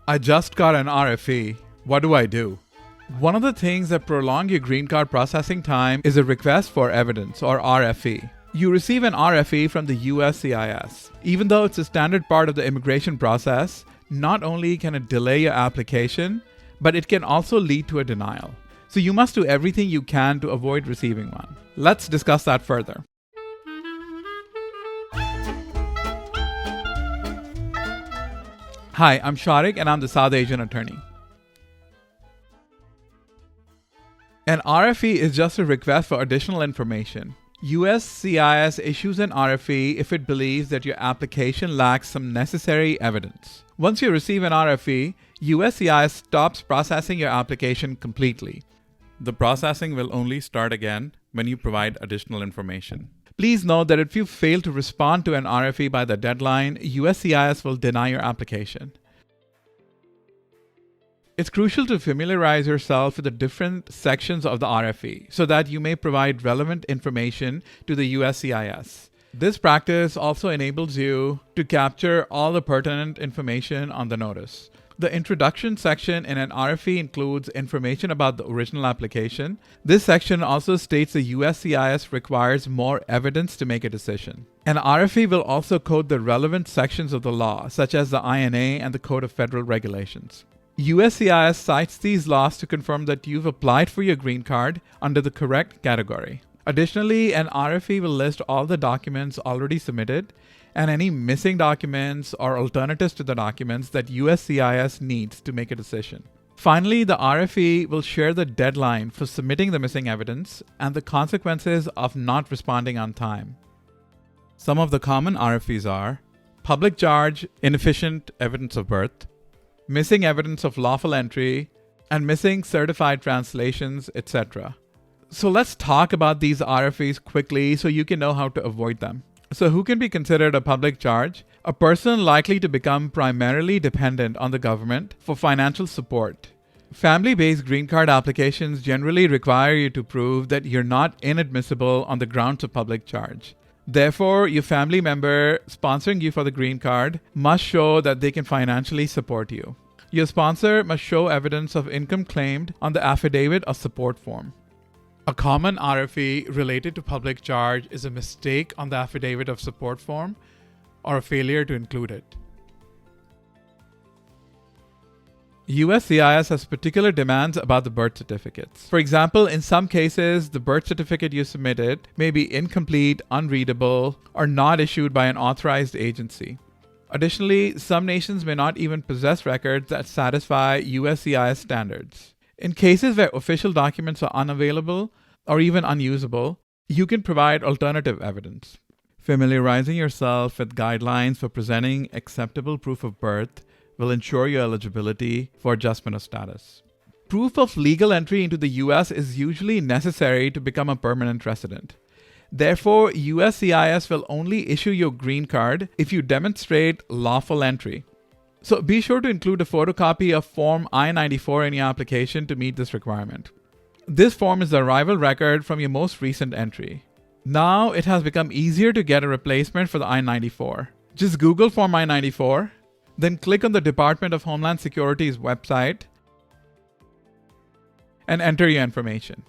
I just got an RFE. What do I do? One of the things that prolong your green card processing time is a request for evidence, or RFE. You receive an RFE from the USCIS. Even though it's a standard part of the immigration process, not only can it delay your application, but it can also lead to a denial. So you must do everything you can to avoid receiving one. Let's discuss that further. Hi, I'm Shariq and I'm the South Asian attorney. An RFE is just a request for additional information. USCIS issues an RFE if it believes that your application lacks some necessary evidence. Once you receive an RFE, USCIS stops processing your application completely. The processing will only start again when you provide additional information. Please note that if you fail to respond to an RFE by the deadline, USCIS will deny your application. It's crucial to familiarize yourself with the different sections of the RFE so that you may provide relevant information to the USCIS. This practice also enables you to capture all the pertinent information on the notice. The introduction section in an RFE includes information about the original application. This section also states the USCIS requires more evidence to make a decision. An RFE will also code the relevant sections of the law, such as the INA and the Code of Federal Regulations. USCIS cites these laws to confirm that you've applied for your green card under the correct category. Additionally, an RFE will list all the documents already submitted and any missing documents or alternatives to the documents that USCIS needs to make a decision. Finally, the RFE will share the deadline for submitting the missing evidence and the consequences of not responding on time. Some of the common RFEs are public charge, inefficient evidence of birth, missing evidence of lawful entry, and missing certified translations, etc. So let's talk about these RFEs quickly so you can know how to avoid them. So who can be considered a public charge? A person likely to become primarily dependent on the government for financial support. Family-based green card applications generally require you to prove that you're not inadmissible on the grounds of public charge. Therefore, your family member sponsoring you for the green card must show that they can financially support you. Your sponsor must show evidence of income claimed on the affidavit of support form. A common RFE related to public charge is a mistake on the affidavit of support form or a failure to include it. USCIS has particular demands about the birth certificates. For example, in some cases, the birth certificate you submitted may be incomplete, unreadable, or not issued by an authorized agency. Additionally, some nations may not even possess records that satisfy USCIS standards. In cases where official documents are unavailable or even unusable, you can provide alternative evidence. Familiarizing yourself with guidelines for presenting acceptable proof of birth will ensure your eligibility for adjustment of status. Proof of legal entry into the US is usually necessary to become a permanent resident. Therefore, USCIS will only issue your green card if you demonstrate lawful entry. So be sure to include a photocopy of Form I-94 in your application to meet this requirement. This form is the arrival record from your most recent entry. Now it has become easier to get a replacement for the I-94. Just Google Form I-94, then click on the Department of Homeland Security's website and enter your information.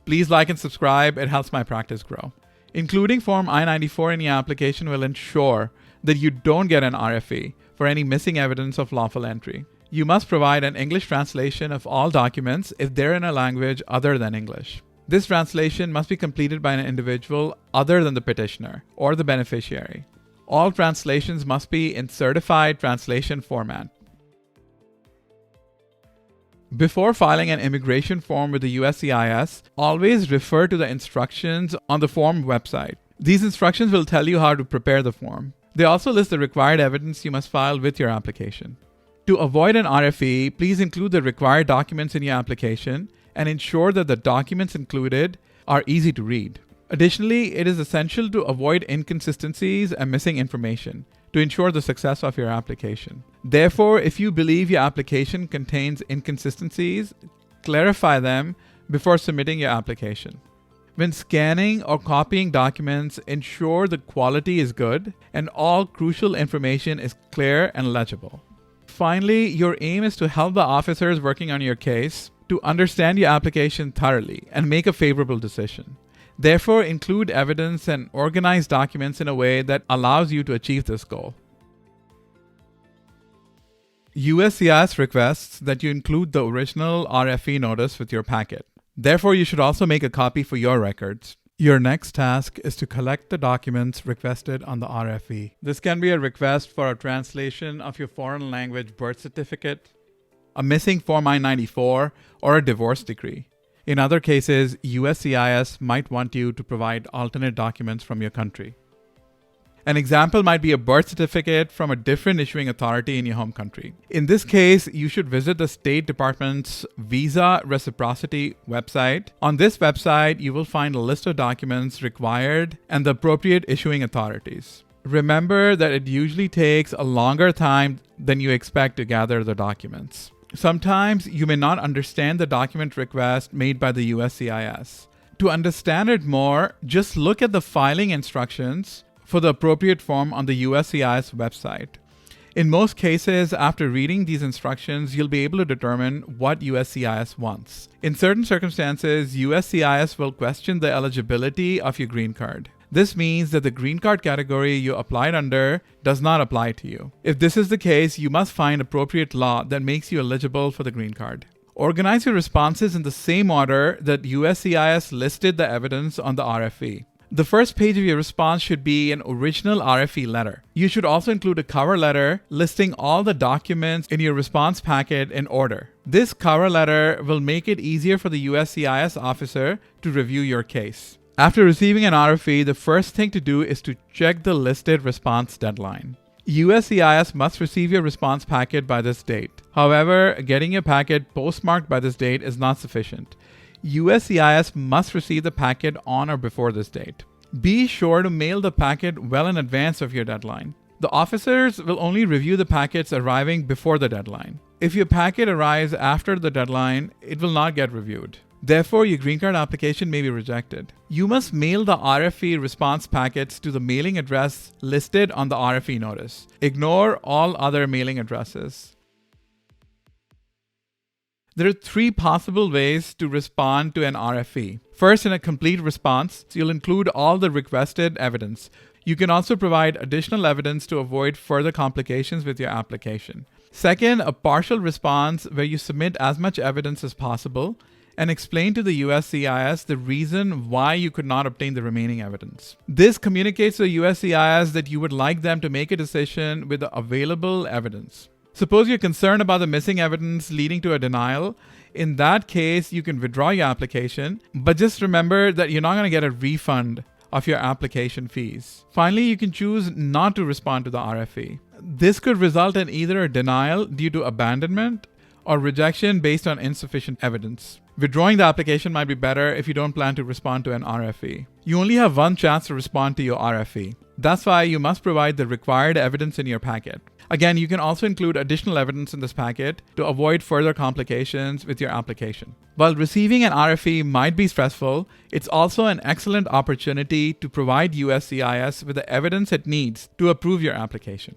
Please like and subscribe, it helps my practice grow. Including Form I-94 in your application will ensure that you don't get an RFE for any missing evidence of lawful entry. You must provide an English translation of all documents if they're in a language other than English. This translation must be completed by an individual other than the petitioner or the beneficiary. All translations must be in certified translation format. Before filing an immigration form with the USCIS, always refer to the instructions on the form website. These instructions will tell you how to prepare the form. They also list the required evidence you must file with your application. To avoid an RFE, please include the required documents in your application and ensure that the documents included are easy to read. Additionally, it is essential to avoid inconsistencies and missing information to ensure the success of your application. Therefore, if you believe your application contains inconsistencies, clarify them before submitting your application. When scanning or copying documents, ensure the quality is good and all crucial information is clear and legible. Finally, your aim is to help the officers working on your case to understand your application thoroughly and make a favorable decision. Therefore, include evidence and organize documents in a way that allows you to achieve this goal. USCIS requests that you include the original RFE notice with your packet. Therefore, you should also make a copy for your records. Your next task is to collect the documents requested on the RFE. This can be a request for a translation of your foreign language birth certificate, a missing Form I-94, or a divorce decree. In other cases, USCIS might want you to provide alternate documents from your country. An example might be a birth certificate from a different issuing authority in your home country. In this case, you should visit the State Department's Visa Reciprocity website. On this website, you will find a list of documents required and the appropriate issuing authorities. Remember that it usually takes a longer time than you expect to gather the documents. Sometimes you may not understand the document request made by the USCIS. To understand it more, just look at the filing instructions for the appropriate form on the USCIS website. In most cases, after reading these instructions, you'll be able to determine what USCIS wants. In certain circumstances, USCIS will question the eligibility of your green card. This means that the green card category you applied under does not apply to you. If this is the case, you must find appropriate law that makes you eligible for the green card. Organize your responses in the same order that USCIS listed the evidence on the RFE. The first page of your response should be an original RFE letter. You should also include a cover letter listing all the documents in your response packet in order. This cover letter will make it easier for the USCIS officer to review your case. After receiving an RFE, the first thing to do is to check the listed response deadline. USCIS must receive your response packet by this date. However, getting your packet postmarked by this date is not sufficient. USCIS must receive the packet on or before this date. Be sure to mail the packet well in advance of your deadline. The officers will only review the packets arriving before the deadline. If your packet arrives after the deadline, it will not get reviewed. Therefore, your green card application may be rejected. You must mail the RFE response packets to the mailing address listed on the RFE notice. Ignore all other mailing addresses. There are 3 possible ways to respond to an RFE. First, in a complete response, you'll include all the requested evidence. You can also provide additional evidence to avoid further complications with your application. Second, a partial response where you submit as much evidence as possible and explain to the USCIS the reason why you could not obtain the remaining evidence. This communicates to the USCIS that you would like them to make a decision with the available evidence. Suppose you're concerned about the missing evidence leading to a denial. In that case, you can withdraw your application, but just remember that you're not going to get a refund of your application fees. Finally, you can choose not to respond to the RFE. This could result in either a denial due to abandonment or rejection based on insufficient evidence. Withdrawing the application might be better if you don't plan to respond to an RFE. You only have one chance to respond to your RFE. That's why you must provide the required evidence in your packet. Again, you can also include additional evidence in this packet to avoid further complications with your application. While receiving an RFE might be stressful, it's also an excellent opportunity to provide USCIS with the evidence it needs to approve your application.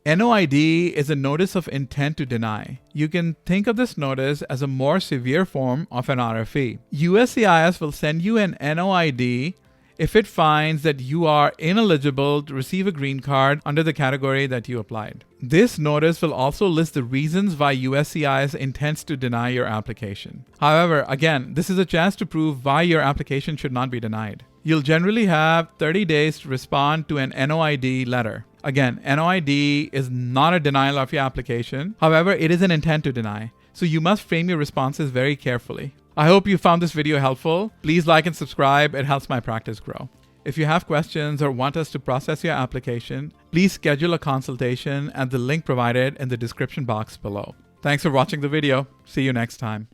NOID is a notice of intent to deny. You can think of this notice as a more severe form of an RFE. USCIS will send you an NOID if it finds that you are ineligible to receive a green card under the category that you applied. This notice will also list the reasons why USCIS intends to deny your application. However, again, this is a chance to prove why your application should not be denied. You'll generally have 30 days to respond to an NOID letter. Again, NOID is not a denial of your application. However, it is an intent to deny. So you must frame your responses very carefully. I hope you found this video helpful. Please like and subscribe. It helps my practice grow. If you have questions or want us to process your application, please schedule a consultation at the link provided in the description box below. Thanks for watching the video. See you next time.